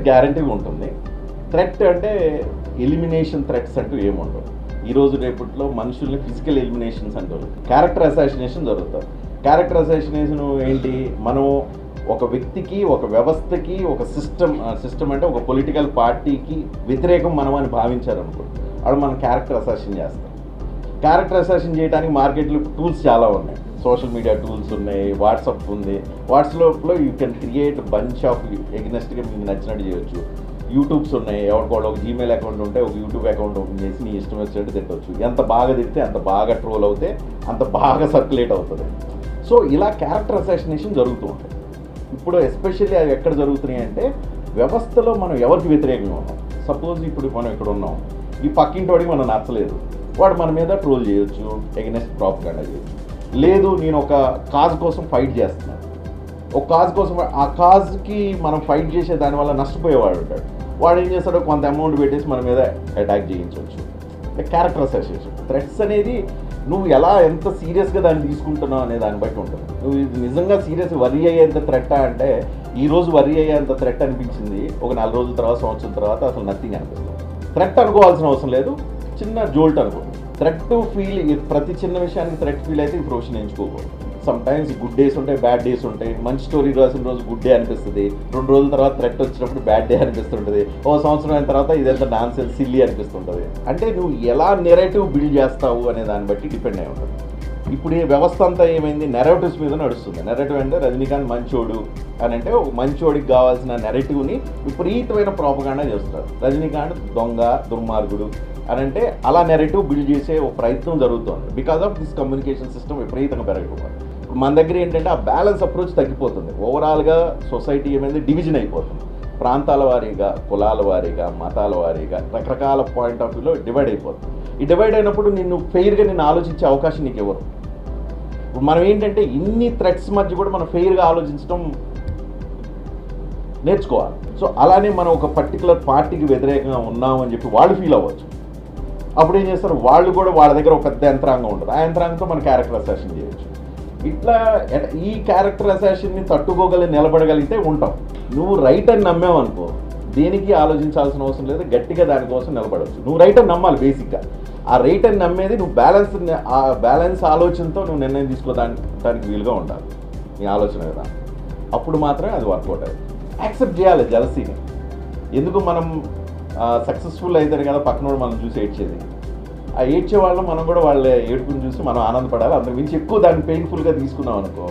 గ్యారంటీగా ఉంటుంది. థ్రెట్ అంటే ఎలిమినేషన్ థ్రెట్స్ అంటూ ఏముండవు. ఈరోజు రేపట్లో మనుషుల్ని ఫిజికల్ ఎలిమినేషన్స్ అంటారు, క్యారెక్టర్ అసాసినేషన్ జరుగుతుంది. క్యారెక్టర్ అసాసినేషన్ ఏంటి? మనం ఒక వ్యక్తికి, ఒక వ్యవస్థకి, ఒక సిస్టమ్ అంటే ఒక పొలిటికల్ పార్టీకి వ్యతిరేకం మనం అని భావించారనుకో, అప్పుడు మనం క్యారెక్టర్ అసాసిన్ చేస్తాం. క్యారెక్టర్ అసాసిన్ చేయడానికి మార్కెట్లో టూల్స్ చాలా ఉన్నాయి. సోషల్ మీడియా టూల్స్ ఉన్నాయి, వాట్సాప్ ఉంది. వాట్సాప్లో you can create bunch of ఎగ్నెస్ట్గా మీకు నచ్చినట్టు చేయొచ్చు. యూట్యూబ్స్ ఉన్నాయి, ఎవరికోళ్ళు ఒక జీమెయిల్ అకౌంట్ ఉంటే ఒక యూట్యూబ్ అకౌంట్ ఓపెన్ చేసి నీ ఇష్టం వచ్చినట్టు తిట్టవచ్చు. ఎంత బాగా తిడితే అంత బాగా ట్రోల్ అవుతే అంత బాగా సర్క్యులేట్ అవుతుంది. సో ఇలా క్యారెక్టర్ అసాసినేషన్ జరుగుతూ ఉంటుంది. ఇప్పుడు ఎస్పెషల్లీ అవి ఎక్కడ జరుగుతున్నాయి అంటే వ్యవస్థలో మనం ఎవరికి వ్యతిరేకంగా ఉన్నాం. సపోజ్ ఇప్పుడు మనం ఇక్కడ ఉన్నాం, ఈ పక్కింటి వాడికి మనం నచ్చలేదు, వాడు మన మీద ట్రోల్ చేయొచ్చు, ఎగనెస్ట్ ప్రాపగండా చేయొచ్చు. లేదు, నేను ఒక కాజ్ కోసం ఫైట్ చేస్తున్నాను, ఒక కాజ్ కోసం, ఆ కాజ్కి మనం ఫైట్ చేసే దానివల్ల నష్టపోయేవాడు ఉంటాడు, వాడు ఏం చేస్తాడో కొంత అమౌంట్ పెట్టేసి మన మీద అటాక్ చేయించవచ్చు. Character assassination. థ్రెట్స్ అనేది నువ్వు ఎంత సీరియస్గా దాన్ని తీసుకుంటున్నావు అనే దాన్ని బట్టి ఉంటుంది. నువ్వు ఇది నిజంగా సీరియస్ వరీ అయ్యేంత థ్రెట్ అంటే ఈరోజు వరీ అయ్యేంత థ్రెట్ అనిపించింది, ఒక 4 రోజుల తర్వాత, సంవత్సరం తర్వాత అసలు నథింగ్ అనిపిస్తుంది. థ్రెట్ అనుకోవాల్సిన అవసరం లేదు, చిన్న జోల్ట్ అనుకో. థ్రెట్ ఫీల్, ప్రతి చిన్న విషయానికి థ్రెట్ ఫీల్ అయితే ఈ ప్రొఫెషన్ ఎంచుకోకూడదు. సమ్ టైమ్స్ గుడ్ డేస్ ఉంటాయి, బ్యాడ్ డేస్ ఉంటాయి. మంచి స్టోరీ రాసిన రోజు గుడ్ డే అనిపిస్తుంది, 2 రోజుల తర్వాత థ్రెట్ వచ్చినప్పుడు బ్యాడ్ డే అనిపిస్తుంటుంది, ఓ సంవత్సరం అయిన తర్వాత ఇదంతా డాన్సెస్ సిల్లీ అనిపిస్తుంటుంది. అంటే నువ్వు ఎలా నెరేటివ్ బిల్డ్ చేస్తావు అనే దాన్ని బట్టి డిపెండ్ అయి ఉంటుంది. ఇప్పుడు ఈ వ్యవస్థ అంతా ఏమైంది, నెరేటివ్స్ మీద నడుస్తుంది. నెరేటివ్ అంటే రజనీకాంత్ మంచోడు అని అంటే ఒక మంచోడికి కావాల్సిన నెరేటివ్ని విపరీతమైన ప్రాపగాండా చేస్తారు. రజనీకాంత్ దొంగ, దుర్మార్గుడు అని అంటే అలా నెరేటివ్ బిల్డ్ చేసే ఒక ప్రయత్నం జరుగుతుంది. Because of this communication system విపరీతంగా పెరగకపోవాలి. ఇప్పుడు మన దగ్గర ఏంటంటే ఆ బ్యాలెన్స్ అప్రోచ్ తగ్గిపోతుంది. ఓవరాల్గా సొసైటీ ఏమైంది, డివిజన్ అయిపోతుంది. ప్రాంతాల వారీగా, కులాల వారీగా, మతాల వారీగా, రకరకాల పాయింట్ ఆఫ్ వ్యూలో డివైడ్ అయిపోతుంది. ఈ డివైడ్ అయినప్పుడు నిన్ను ఫెయిర్గా నిన్ను ఆలోచించే అవకాశం నీకు ఎవరు? ఇప్పుడు మనం ఏంటంటే ఇన్ని థ్రెట్స్ మధ్య కూడా మనం ఫెయిర్గా ఆలోచించడం నేర్చుకోవాలి. సో అలానే మనం ఒక పర్టికులర్ పార్టీకి వ్యతిరేకంగా ఉన్నామని చెప్పి వాళ్ళు ఫీల్ అవ్వచ్చు. అప్పుడు ఏం చేస్తారు, వాళ్ళు కూడా వాళ్ళ దగ్గర ఒక పెద్ద యంత్రాంగం ఉంటుంది, ఆ యంత్రాంగంతో మనం క్యారెక్టర్ అసాసిన్ చేయొచ్చు. ఇట్లా ఈ క్యారెక్టర్ అసాసిన్ని నిలబడగలిగితే ఉంటాం. నువ్వు రైట్ అని నమ్మావు అనుకో, దేనికి ఆలోచించాల్సిన అవసరం లేదు, గట్టిగా దానికోసం నిలబడవచ్చు. నువ్వు రైట్ అని నమ్మాలి బేసిక్గా. ఆ రైట్ అని నమ్మేది నువ్వు బ్యాలెన్స్ ఆలోచనతో నువ్వు నిర్ణయం తీసుకోవడానికి వీలుగా ఉండాలి నీ ఆలోచన కదా. అప్పుడు మాత్రమే అది వర్కౌట్ అయ్యింది. యాక్సెప్ట్ చేయాలి జలసీని. ఎందుకు మనం సక్సెస్ఫుల్ అవుతారు కదా పక్కన మనం చూసి ఏడ్చేది, ఆ ఏడ్చే వాళ్ళు మనం కూడా వాళ్ళ ఏడుపుని చూసి మనం ఆనందపడాలి. అంతకు మించి ఎక్కువ దాన్ని పెయిన్ఫుల్గా తీసుకున్నాం అనుకో